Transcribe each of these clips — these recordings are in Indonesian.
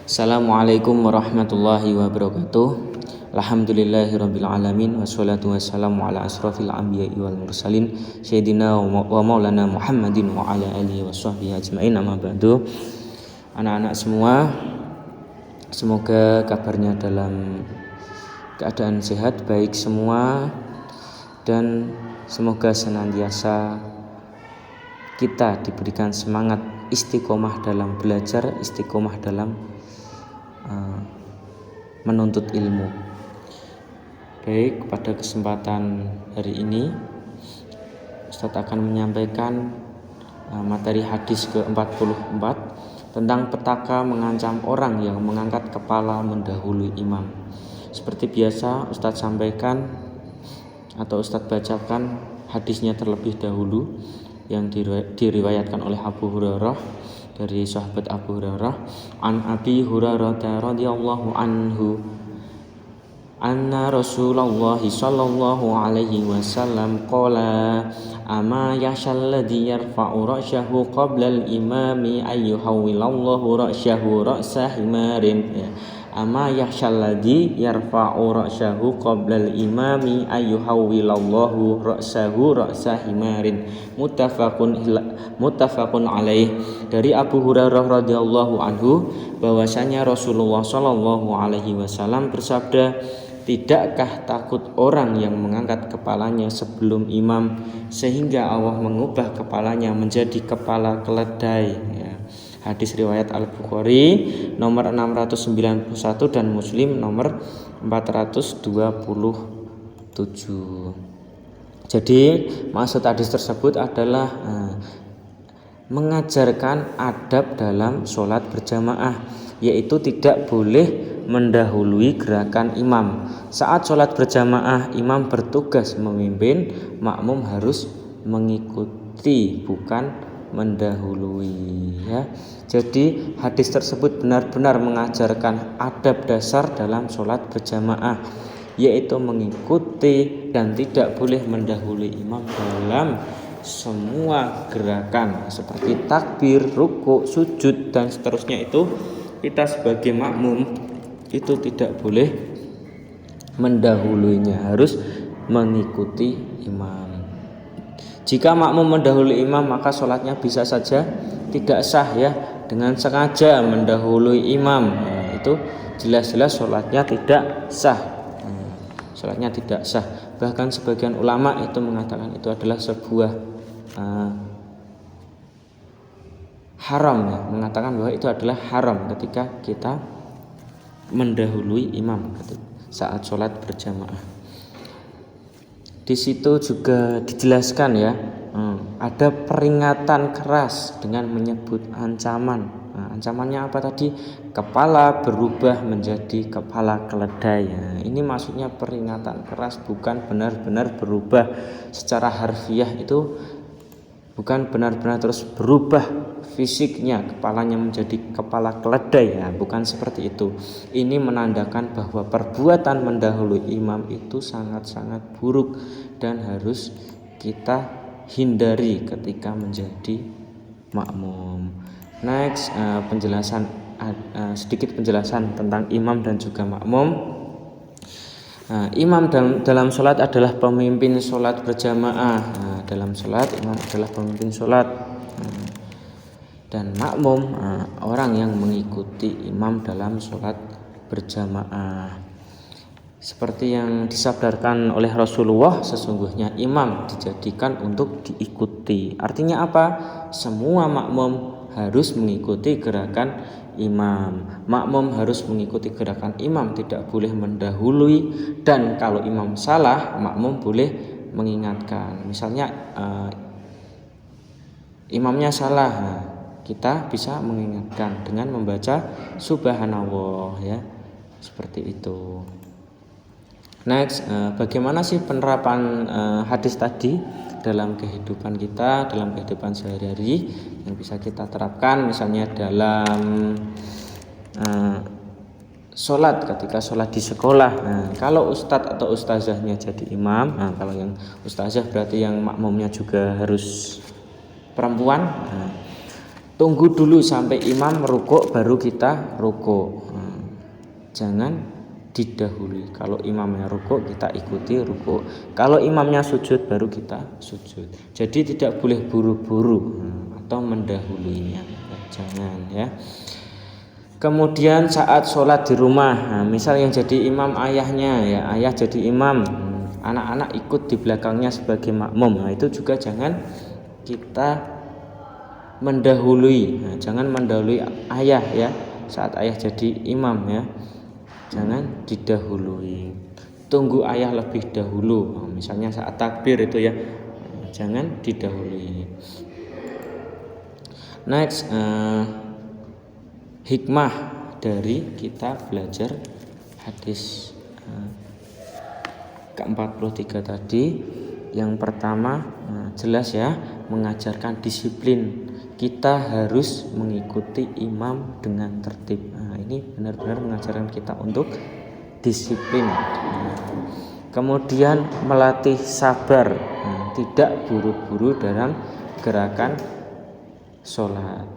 Assalamualaikum warahmatullahi wabarakatuh. Alhamdulillahirabbil alamin wassalatu wassalamu ala asrofil anbiya'i wal mursalin sayyidina wa maulana Muhammadin wa ala alihi washabbihi ajmain. Amma ba'du. Anak-anak semua, semoga kabarnya dalam keadaan sehat baik semua, dan semoga senantiasa kita diberikan semangat istiqomah dalam belajar, istiqomah dalam menuntut ilmu. Baik, pada kesempatan hari ini Ustadz akan menyampaikan materi hadis ke-44 tentang petaka mengancam orang yang mengangkat kepala mendahului imam. Seperti biasa Ustadz sampaikan atau Ustadz bacakan hadisnya terlebih dahulu yang diriwayatkan oleh Abu Hurairah dari sahabat Abu Hurairah. An Abi Hurairah radhiyallahu anhu anna Rasulullah sallallahu alaihi wasallam qala ama yashal ladzi yarfa'u ra'sahu qabla al-imami ayyuhawwilallahu ra'sahu ra'sa himarin. Ama yashal ladzi yarfa'u ra'sahu qabla al-imami ayyuhawwilallahu ra'sahu ra'sa himarin. Muttafaqun alaih. Dari Abu Hurairah radhiyallahu anhu bahwasanya Rasulullah sallallahu alaihi wasallam bersabda, tidakkah takut orang yang mengangkat kepalanya sebelum imam sehingga Allah mengubah kepalanya menjadi kepala keledai, ya. Hadis riwayat Al-Bukhari nomor 691 dan Muslim nomor 427. Jadi maksud hadis tersebut adalah mengajarkan adab dalam sholat berjamaah, yaitu tidak boleh mendahului gerakan imam. Saat sholat berjamaah, imam bertugas memimpin, makmum harus mengikuti, bukan mendahului, ya. Jadi hadis tersebut benar-benar mengajarkan adab dasar dalam sholat berjamaah, yaitu mengikuti dan tidak boleh mendahului imam dalam semua gerakan seperti takbir, ruku, sujud dan seterusnya. Itu kita sebagai makmum itu tidak boleh mendahuluinya, harus mengikuti imam. Jika makmum mendahului imam maka sholatnya bisa saja tidak sah, ya. Dengan sengaja mendahului imam, itu jelas-jelas sholatnya tidak sah. Sholatnya tidak sah. Bahkan sebagian ulama itu mengatakan itu adalah sebuah haram, ya. Mengatakan bahwa itu adalah haram ketika kita mendahului imam saat sholat berjamaah. Di situ juga dijelaskan, ya, ada peringatan keras dengan menyebut ancaman. Ancamannya apa tadi? Kepala berubah menjadi kepala keledai. Ini maksudnya peringatan keras, bukan benar-benar berubah secara harfiah, itu bukan benar-benar terus berubah fisiknya, kepalanya menjadi kepala keledai, ya, bukan seperti itu. Ini menandakan bahwa perbuatan mendahului imam itu sangat-sangat buruk dan harus kita hindari ketika menjadi makmum. Next, sedikit penjelasan tentang imam dan juga makmum. Imam dalam sholat adalah pemimpin sholat berjamaah. Dalam sholat imam adalah pemimpin sholat, dan makmum orang yang mengikuti imam dalam sholat berjamaah. Seperti yang disabdakan oleh Rasulullah, sesungguhnya imam dijadikan untuk diikuti. Artinya apa? Semua makmum harus mengikuti gerakan imam. Makmum harus mengikuti gerakan imam, tidak boleh mendahului, dan kalau imam salah, makmum boleh mengingatkan. Misalnya imamnya salah, kita bisa mengingatkan dengan membaca subhanallah, ya. Seperti itu. Next, bagaimana sih penerapan hadis tadi dalam kehidupan kita, dalam kehidupan sehari-hari yang bisa kita terapkan, misalnya dalam sholat, ketika sholat di sekolah. Kalau ustadz atau ustazahnya jadi imam, kalau yang ustazah berarti yang makmumnya juga harus perempuan. Tunggu dulu sampai imam rukuk baru kita rukuk. Jangan didahului. Kalau imamnya rukuk kita ikuti rukuk. Kalau imamnya sujud baru kita sujud. Jadi tidak boleh buru-buru atau mendahuluinya. Jangan ya. Kemudian saat sholat di rumah, misal yang jadi imam ayahnya ya, ayah jadi imam, anak-anak ikut di belakangnya sebagai makmum. Itu juga jangan kita mendahului. Jangan mendahului ayah ya. Saat ayah jadi imam ya, jangan didahului. Tunggu ayah lebih dahulu. Misalnya saat takbir itu ya, jangan didahului. Next, hikmah dari kita belajar hadis ke-43 tadi. Yang pertama, jelas ya, mengajarkan disiplin. Kita harus mengikuti imam dengan tertib. Ini benar-benar mengajarkan kita untuk disiplin. Kemudian melatih sabar, tidak buru-buru dalam gerakan sholat.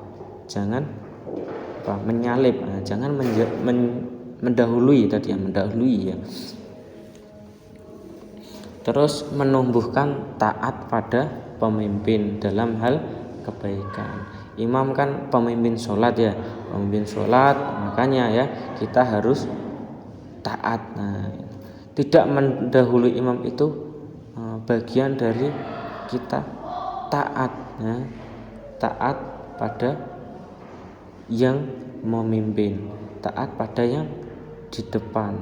Jangan menyalip, jangan mendahului tadi ya, mendahului ya. Terus menumbuhkan taat pada pemimpin dalam hal kebaikan. Imam kan pemimpin sholat ya, pemimpin sholat, makanya ya kita harus taat. Tidak mendahului imam itu bagian dari kita taat ya. Taat pada yang memimpin, taat pada yang di depan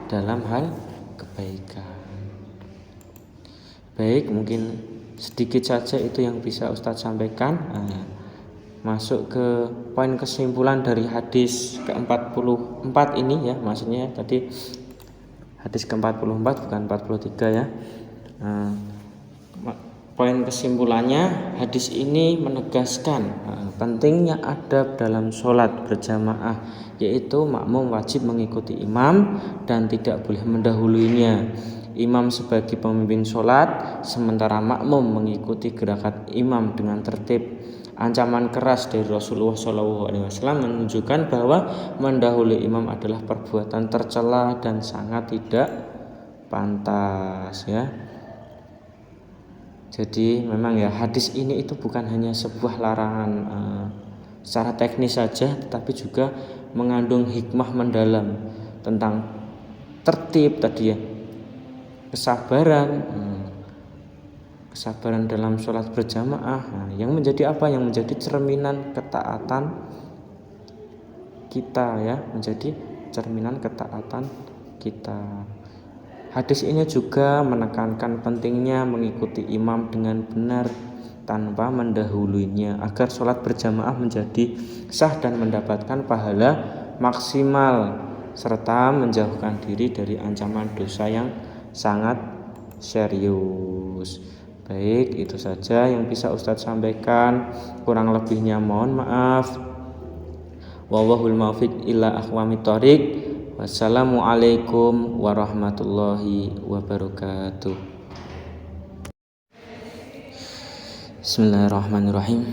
dalam hal kebaikan. Baik, mungkin sedikit saja itu yang bisa Ustadz sampaikan. Masuk ke poin kesimpulan dari hadis ke-44 ini ya, maksudnya tadi hadis ke-44 bukan 43 ya. Poin kesimpulannya, hadis ini menegaskan pentingnya adab dalam sholat berjamaah, yaitu makmum wajib mengikuti imam dan tidak boleh mendahuluinya. Imam sebagai pemimpin sholat, sementara makmum mengikuti gerakan imam dengan tertib. Ancaman keras dari Rasulullah SAW menunjukkan bahwa mendahului imam adalah perbuatan tercela dan sangat tidak pantas ya. Jadi memang ya, hadis ini itu bukan hanya sebuah larangan secara teknis saja, tetapi juga mengandung hikmah mendalam tentang tertib tadi ya, kesabaran dalam sholat berjamaah, yang menjadi apa? Yang menjadi cerminan ketaatan kita ya, menjadi cerminan ketaatan kita. Hadis ini juga menekankan pentingnya mengikuti imam dengan benar tanpa mendahuluinya agar sholat berjamaah menjadi sah dan mendapatkan pahala maksimal serta menjauhkan diri dari ancaman dosa yang sangat serius. Baik, itu saja yang bisa Ustadz sampaikan. Kurang lebihnya mohon maaf. Wallahul muwaffiq ila aqwamit thoriq. Wassalamualaikum warahmatullahi wabarakatuh. Bismillahirrahmanirrahim.